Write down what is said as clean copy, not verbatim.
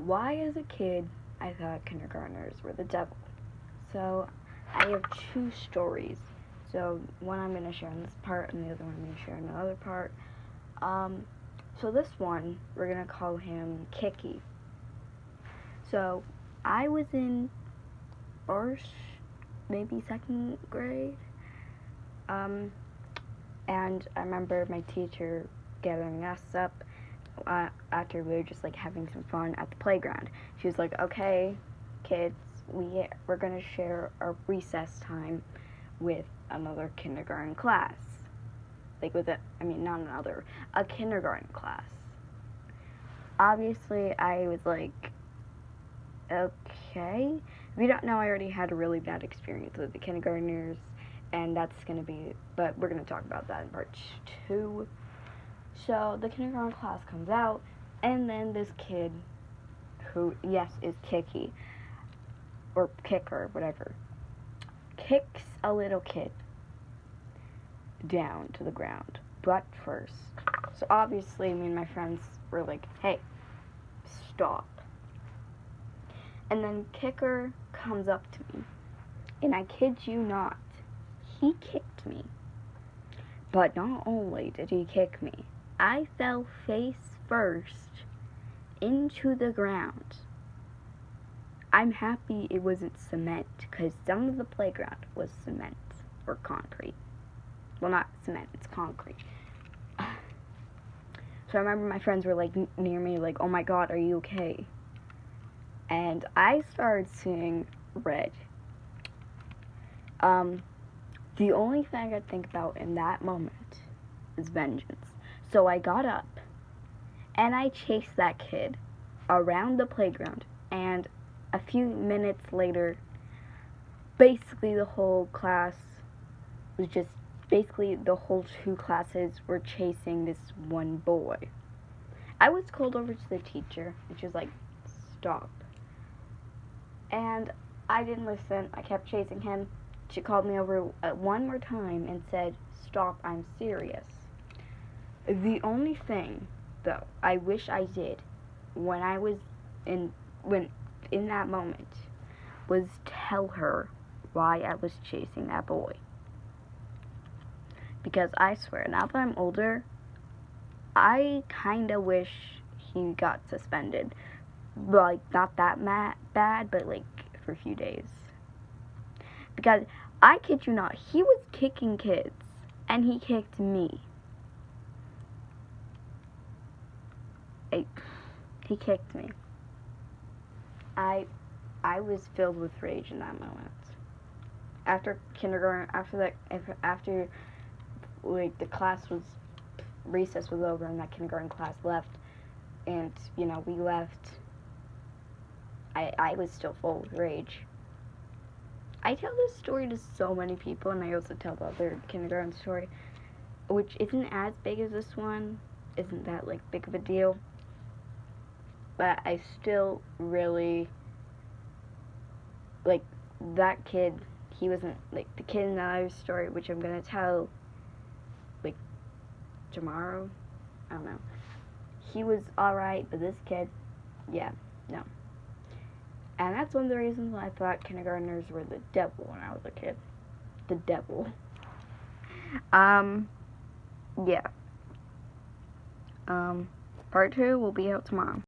Why, as a kid, I thought kindergartners were the devil. So, I have two stories. So, one I'm going to share in this part, and the other one I'm going to share in another part. So this one, we're going to call him Kiki. So, I was in first, maybe second grade. And I remember my teacher gathering us up after we were just like having some fun at the playground. She was like, "Okay, kids, we're gonna share our recess time with another kindergarten class." Like a kindergarten class. Obviously, I was like, "Okay." If you don't know, I already had a really bad experience with the kindergartners, and but we're gonna talk about that in part 2. So the kindergarten class comes out, and then this kid, who, yes, is Kiki, or Kicker, whatever, kicks a little kid down to the ground, butt first. So obviously, me and my friends were like, "Hey, stop." And then Kicker comes up to me, and I kid you not, he kicked me. But not only did he kick me, I fell face first into the ground. I'm happy it wasn't cement, because some of the playground was cement or concrete. Well, not cement, it's concrete. So I remember my friends were like near me, like, "Oh my God, are you okay?" And I started seeing red. The only thing I could think about in that moment is vengeance. So I got up and I chased that kid around the playground, and a few minutes later, basically the whole two classes were chasing this one boy. I was called over to the teacher, and she was like, "Stop." And I didn't listen. I kept chasing him. She called me over one more time and said, "Stop, I'm serious." The only thing, though, I wish I did when in that moment was tell her why I was chasing that boy. Because I swear, now that I'm older, I kinda wish he got suspended. Like, not that bad, but like for a few days. Because I kid you not, he was kicking kids, and he kicked me. He kicked me. I was filled with rage in that moment. After kindergarten, after like the recess was over and that kindergarten class left, and we left, I was still full with rage. I tell this story to so many people, and I also tell the other kindergarten story, which isn't as big as this one, isn't that like big of a deal, but I still really like that kid. He wasn't like the kid in the other story, which I'm gonna tell like tomorrow. I don't know. He was alright, but this kid, yeah, no. And that's one of the reasons why I thought kindergartners were the devil when I was a kid. The devil. Yeah. Part 2 will be out tomorrow.